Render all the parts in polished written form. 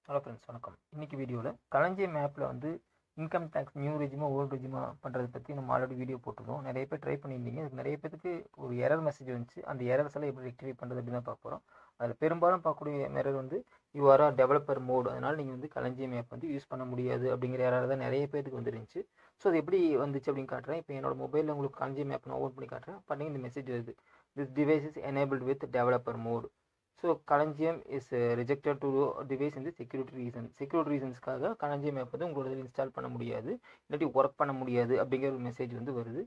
Hello friends, வணக்கம். இன்றைக்கி வீடியோவில் களஞ்சியம் ஆப்பில் வந்து இன்கம் டேக்ஸ் நியூ ரெஜிமா ஓல்டு ரெஜிமா பண்ணுறது பற்றி நம்ம ஆல்ரெடி வீடியோ போட்டிருந்தோம். நிறைய பேர் ட்ரை பண்ணியிருந்தீங்க. அதுக்கு நிறைய பேருக்கு ஒரு எரர் மெசேஜ் வந்துச்சு. அந்த எரர்ஸ் எல்லாம் எப்படி ரெக்டிஃபை பண்ணுறது அப்படின்னு தான் பார்க்க போகிறோம். அதில் பெரும்பாலும் பார்க்கக்கூடிய எரர் வந்து யூஆர் டெவலப்பர் மோட், அதனால் நீங்கள் வந்து களஞ்சியம் ஆப் வந்து யூஸ் பண்ண முடியாது அப்படிங்கிற எரர் தான் நிறைய பேருக்கு வந்துருந்துச்சு. ஸோ அது எப்படி வந்துச்சு அப்படின்னு காட்டுறேன். இப்போ என்னோட மொபைலில் உங்களுக்கு களஞ்சியம் ஆப் நான் ஓப்பன் பண்ணி காட்டுறேன். பண்ணி இந்த மெசேஜ் வருது, this device is enabled with developer mode. So Kalanjiyam is rejected to device இந்த செக்யூரிட்டி ரீசன்ஸ்க்காக களஞ்சியம் ஆப் வந்து உங்களோட இன்ஸ்டால் பண்ண முடியாது, இல்லாட்டி ஒர்க் பண்ண முடியாது அப்படிங்கிற ஒரு மெசேஜ் வந்து வருது.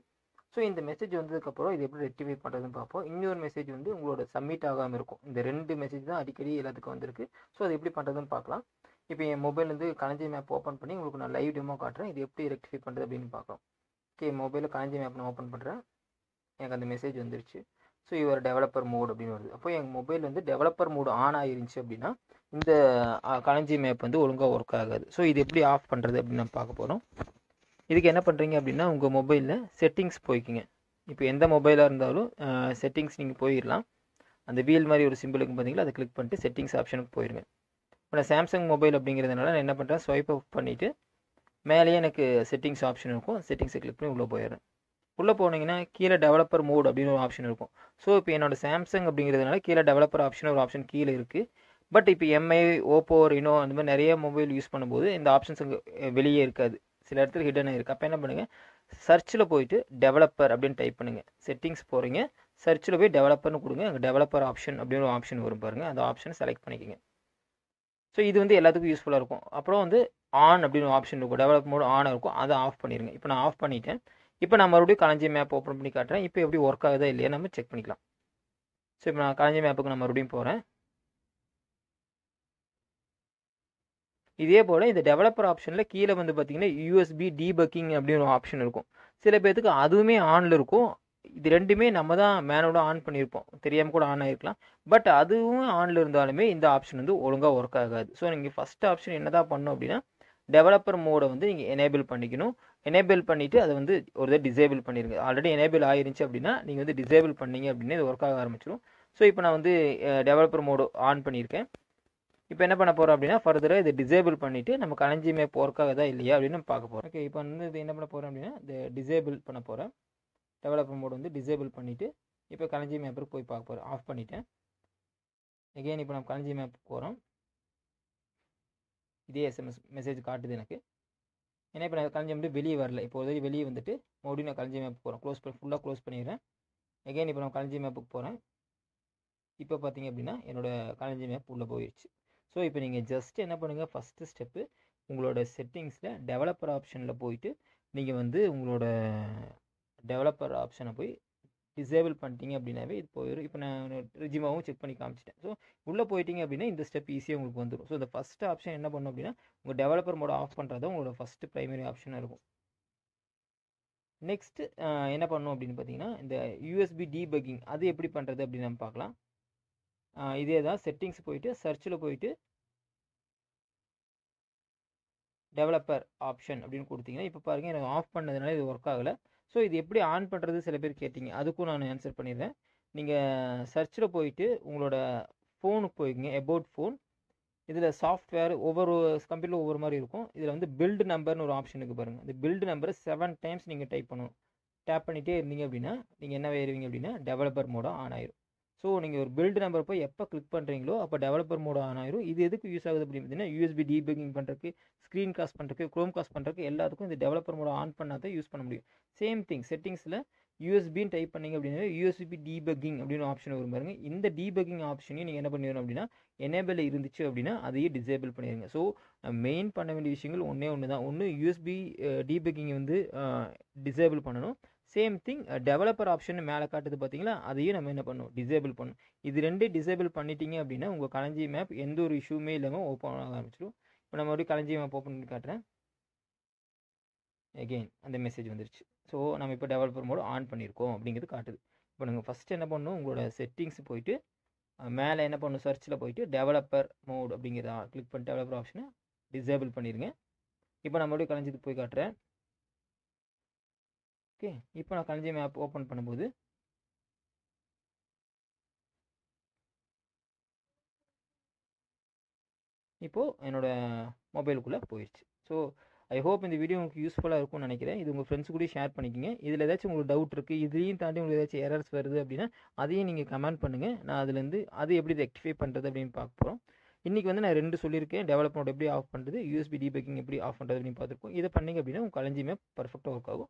ஸோ இந்த மெசேஜ் வந்ததுக்கப்புறம் இது எப்படி ரெக்டிஃபை பண்ணுறதுன்னு பார்ப்போம். இன்னொரு மெசேஜ் வந்து உங்களோட சப்மிட் ஆகாமல் இருக்கும். இந்த ரெண்டு மெசேஜ் தான் அடிக்கடி எல்லாத்துக்கும் வந்திருக்கு. ஸோ அது எப்படி பண்ணுறதுன்னு பார்க்கலாம். இப்போ என் மொபைல் வந்து களஞ்சியம் ஆப் ஓப்பன் பண்ணி உங்களுக்கு நான் லைவ் டெமோ காட்டுறேன். இது எப்படி ரெக்டிஃபை பண்ணுறது அப்படின்னு பார்க்கலாம். ஓகே, மொபைலில் களஞ்சியம் ஆப் நான் ஓப்பன் பண்ணுறேன். எனக்கு அந்த மெசேஜ் வந்துருச்சு. ஸோ யுவர் டெவலப்பர் மோட் அப்படின்னு வருது. அப்போ எங்கள் மொபைல் வந்து டெவலப்பர் மோடு ஆன் ஆகிருந்துச்சு அப்படின்னா இந்த களஞ்சியம் ஆப் வந்து ஒழுங்காக ஒர்க் ஆகாது. ஸோ இது எப்படி ஆஃப் பண்ணுறது அப்படின்னு நம்ம பார்க்க போகிறோம். இதுக்கு என்ன பண்ணுறீங்க அப்படின்னா உங்கள் மொபைலில் செட்டிங்ஸ் போய்க்குங்க. இப்போ எந்த மொபைலாக இருந்தாலும் செட்டிங்ஸ் நீங்கள் போயிடலாம். அந்த வீல் மாதிரி ஒரு சிம்பிளுக்கு பார்த்தீங்களா, அதை கிளிக் பண்ணிட்டு செட்டிங்ஸ் ஆப்ஷனுக்கு போயிடுங்க. இப்போ நான் சாம்சங் மொபைல் அப்படிங்கிறதுனால நான் என்ன பண்ணுறேன், ஸ்வைப் அப் பண்ணிவிட்டு மேலேயே எனக்கு செட்டிங்ஸ் ஆப்ஷன் இருக்கும். செட்டிங்ஸை கிளிக் பண்ணி உள்ளே போயிடுறேன். உள்ளே போனீங்கன்னா கீழே டெவலப்பர் மோட் அப்படின்னு ஒரு ஆப்ஷன் இருக்கும். ஸோ இப்போ என்னோட சாம்சங் அப்படிங்கிறதுனால கீழே டெவலப்பர் ஆப்ஷன் ஒரு ஆப்ஷன் கீழே இருக்குது. பட் இப்போ எம்ஐ, ஓப்போ, ரினோ அந்த மாதிரி நிறைய மொபைல் யூஸ் பண்ணும்போது இந்த ஆப்ஷன்ஸ் அங்கே வெளியே இருக்காது, சில இடத்துல ஹிடனாக இருக்குது. அப்போ என்ன பண்ணுங்கள், சர்ச்சில் போயிட்டு டெவலப்பர் அப்படின்னு டைப் பண்ணுங்கள். செட்டிங்ஸ் போகிறீங்க, சர்ச்சில் போய் டெவலப்பர்னு கொடுங்க. அங்கே டெவலப்பர் ஆப்ஷன் அப்படின்னு ஒரு ஆப்ஷன் வரும் பாருங்கள், அந்த ஆப்ஷனை செலக்ட் பண்ணிக்கோங்க. ஸோ இது வந்து எல்லாத்துக்கும் யூஸ்ஃபுல்லாக இருக்கும். அப்புறம் வந்து ஆன் அப்படின்னு ஒரு ஆப்ஷன் இருக்கும், டெவலப் மோட் ஆன் இருக்கும், அதை ஆஃப் பண்ணிடுங்க. இப்போ நான் ஆஃப் பண்ணிட்டேன். இப்போ நான் மறுபடியும் களஞ்சியம் ஆப் ஓப்பன் பண்ணி காட்டுறேன். இப்போ எப்படி ஒர்க் ஆகுதா இல்லையா நம்ம செக் பண்ணிக்கலாம். ஸோ இப்போ நான் களஞ்சியம் ஆப்புக்கு நான் மறுபடியும் போகிறேன். இதே போல் இந்த டெவலப்பர் ஆப்ஷனில் கீழே வந்து பார்த்தீங்கன்னா யூஎஸ்பி டீபக்கிங் அப்படின்னு ஒரு ஆப்ஷன் இருக்கும். சில பேர்த்துக்கு அதுவுமே ஆனில் இருக்கும். இது ரெண்டுமே நம்ம தான் மேனுவலாக ஆன் பண்ணியிருப்போம், தெரியாமல் கூட ஆன் ஆகிருக்கலாம். பட் அதுவும் ஆனில் இருந்தாலுமே இந்த ஆப்ஷன் வந்து ஒழுங்காக ஒர்க் ஆகாது. ஸோ நீங்கள் ஃபஸ்ட் ஆப்ஷன் என்ன தான் பண்ணணும் அப்படின்னா டெவலப்பர் மோடை வந்து நீங்கள் எனேபிள் பண்ணிக்கணும். எனேபிள் பண்ணிவிட்டு அதை வந்து ஒரு இதை டிசேபிள் பண்ணிடுங்க. ஆல்ரெடி எனேபிள் ஆயிருந்துச்சு அப்படின்னா நீங்கள் வந்து டிசேபிள் பண்ணீங்க அப்படின்னா இது ஒர்க் ஆக ஆரம்பிச்சிடும். ஸோ இப்போ நான் வந்து டெவலப்பர் மோடு ஆன் பண்ணியிருக்கேன். இப்போ என்ன பண்ண போகிறோம் அப்படின்னா ஃபர்தராக இதை டிசேபிள் பண்ணிவிட்டு நம்ம களஞ்சியம் ஆப் ஒர்க் ஆகுதா இல்லையா அப்படின்னு பார்க்க போகிறோம். ஓகே, இப்போ வந்து இது என்ன பண்ண போகிறோம் அப்படின்னா இந்த டிசேபிள் பண்ண போகிறேன். டெவலப்பர் மோடு வந்து டிசேபிள் பண்ணிவிட்டு இப்போ களஞ்சியம் ஆப்புக்கு போய் பார்க்க போகிறேன். ஆஃப் பண்ணிட்டேன். எகெயின் இப்போ நம்ம களஞ்சியம் ஆப் போகிறோம். இதே எஸ்எம்எஸ் மெசேஜ் காட்டுது எனக்கு. ஏன்னா இப்போ நான் களஞ்சியம் வந்து வெளியே வரல. இப்போ உதவி வெளியே வந்துட்டு மறுபடியும் நான் களஞ்சியம் ஆப் போகிறேன். ஃபுல்லாக க்ளோஸ் பண்ணிடுறேன். எகைன் இப்போ நான் களஞ்சியம் ஆப்புக்கு போகிறேன். இப்போ பார்த்தீங்க அப்படின்னா என்னோடய களஞ்சியம் ஆப் உள்ளே போயிடுச்சு. ஸோ இப்போ நீங்கள் ஜஸ்ட் என்ன பண்ணுங்கள், ஃபஸ்ட்டு ஸ்டெப்பு உங்களோட செட்டிங்ஸில் டெவலப்பர் ஆப்ஷனில் போயிட்டு நீங்கள் வந்து உங்களோட டெவலப்பர் ஆப்ஷனை போய் டிசேபிள் பண்ணிட்டீங்க அப்படின்னாவே இது போயிடும். இப்போ நான் ரெஜிமாவும் செக் பண்ணி காமிச்சிட்டேன். ஸோ உள்ளே போயிட்டீங்க அப்படின்னா இந்த ஸ்டெப் ஈஸியாக உங்களுக்கு வந்துடும். ஸோ இந்த ஃபஸ்ட் ஆப்ஷன் என்ன பண்ணும் அப்படின்னா உங்கள் டெவலப்பர் மோட ஆஃப் பண்ணுறது உங்களோட ஃபஸ்ட்டு ப்ரைமரி ஆப்ஷனாக இருக்கும். நெக்ஸ்ட்டு என்ன பண்ணணும் அப்படின்னு பார்த்தீங்கன்னா இந்த யூஎஸ்பி டீபக்கிங் அது எப்படி பண்ணுறது அப்படின்னு நம்ம பார்க்கலாம். இதே தான் செட்டிங்ஸ் போயிட்டு சர்ச்சில் போயிட்டு டெவலப்பர் ஆப்ஷன் அப்படின்னு கொடுத்தீங்கன்னா இப்போ பாருங்கள் எனக்கு ஆஃப் பண்ணதுனால இது ஒர்க் ஆகலை. ஸோ இது எப்படி ஆன் பண்ணுறது சில பேர் கேட்டிங்க, அதுக்கும் நான் ஆன்சர் பண்ணிடுறேன். நீங்கள் சர்ச்சில் போயிட்டு உங்களோட ஃபோனுக்கு போய்க்குங்க, அபவுட் ஃபோன். இதில் சாஃப்ட்வேர் ஒவ்வொரு கம்ப்யூட்டரில் ஒவ்வொரு மாதிரி இருக்கும். இதில் வந்து பில்டு நம்பர்னு ஒரு ஆப்ஷன் இருக்குது பாருங்கள். இந்த பில்டு நம்பரை 7 டைம்ஸ் நீங்கள் டைப் பண்ணணும். டேப் பண்ணிகிட்டே இருந்தீங்க அப்படின்னா நீங்கள் என்ன ஆயிருவீங்க அப்படின்னா டெவலப்பர் மோடாக ஆன் ஆயிரும். ஸோ நீங்கள் ஒரு பில்டு நம்பர் போய் எப்போ கிளிக் பண்ணுறீங்களோ அப்போ டெவலப்பர் மோட் ஆன் ஆயிரும். இது எதுக்கு யூஸ் ஆகுது அப்படின்னு பார்த்தீங்கன்னா யூஎஸ்பி டீபக்கிங் பண்ணுறதுக்கு, ஸ்க்ரீன் காஸ்ட் பண்ணுறதுக்கு, க்ரோம் காஸ்ட் பண்ணுறதுக்கு எல்லாத்துக்கும் இந்த டெவலப்பர் மோட் ஆன் பண்ணால் தான் யூஸ் பண்ண முடியும். சேம் திங் செட்டிங்ஸில் யூஎஸ்பின்னு டைப் பண்ணிங்க அப்படின்னா யூஎஸ்பி டீபக்கிங் அப்படின்னு ஆப்ஷன் வரும் பாருங்க. இந்த டீபக்கிங் ஆப்ஷனையும் நீங்கள் என்ன பண்ணிடணும் அப்படின்னா எனேபிள் இருந்துச்சு அப்படின்னா அதையே டிசேபிள் பண்ணிடுங்க. ஸோ மெயின் பண்ண வேண்டிய விஷயங்கள் ஒன்று தான். ஒன்று யூஎஸ்பி டீபக்கிங் வந்து டிசேபிள் பண்ணணும். சேம் திங் டெவலப்பர் ஆப்ஷன் மேலே காட்டுது பார்த்தீங்களா, அதையும் நம்ம என்ன பண்ணணும், டிசேபிள் பண்ணணும். இது ரெண்டு டிசேபிள் பண்ணிட்டீங்க அப்படின்னா உங்கள் களஞ்சியம் ஆப் எந்த ஒரு இஷ்யூமே இல்லாமல் ஓப்பன் ஆக ஆரம்பிச்சிடும். இப்போ நம்ம மறுபடியும் களஞ்சியம் ஆப் ஓப்பன் பண்ணி காட்டுறேன். எகெயின் அந்த மெசேஜ் வந்துருச்சு. ஸோ நம்ம இப்போ டெவலப்பர் மோட் ஆன் பண்ணியிருக்கோம் அப்படிங்கிறது காட்டுது. இப்போ நீங்கள் ஃபஸ்ட்டு என்ன பண்ணணும், உங்களோட செட்டிங்ஸ் போயிட்டு மேலே என்ன பண்ணணும், சர்ச்சில் போயிட்டு டெவலப்பர் மோட் அப்படிங்கிறத கிளிக் பண்ணி டெவலப்பர் ஆப்ஷனை டிசேபிள் பண்ணிடுங்க. இப்போ நான் மறுபடியும் களஞ்சியத்துக்கு போய் காட்டுறேன். ஓகே, இப்போ நான் களஞ்சியம் ஆப் ஓப்பன் பண்ணும்போது இப்போது என்னோடய மொபைலுக்குள்ளே போயிடுச்சு. ஸோ ஐ ஹோப் இந்த வீடியோ உங்களுக்கு யூஸ்ஃபுல்லாக இருக்கும்னு நினைக்கிறேன். இது உங்கள் ஃப்ரெண்ட்ஸ் கூட ஷேர் பண்ணிக்கோங்க. இதில் ஏதாச்சும் உங்களுக்கு டவுட் இருக்குது, இதையும் தாண்டி உங்களுக்கு ஏதாச்சும் எரர்ஸ் வருது அப்படின்னா அதையும் நீங்கள் கமெண்ட் பண்ணுங்கள். நான் அதுலேருந்து அது எப்படி ரெக்டிஃபை பண்ணுறது அப்படின்னு பார்க்க போகிறோம். இன்றைக்கி வந்து நான் 2 சொல்லியிருக்கேன். டெவலப் மோட் எப்படி ஆஃப் பண்ணுறது, யூஎஸ்பி டீபக்கிங் எப்படி ஆஃப் பண்ணுறது அப்படின்னு பார்த்துருக்கோம். இதை பண்ணிங்க அப்படின்னா உங்கள் கலஞ்சி மேப் பர்ஃபெக்டாக ஒர்க் ஆகும்.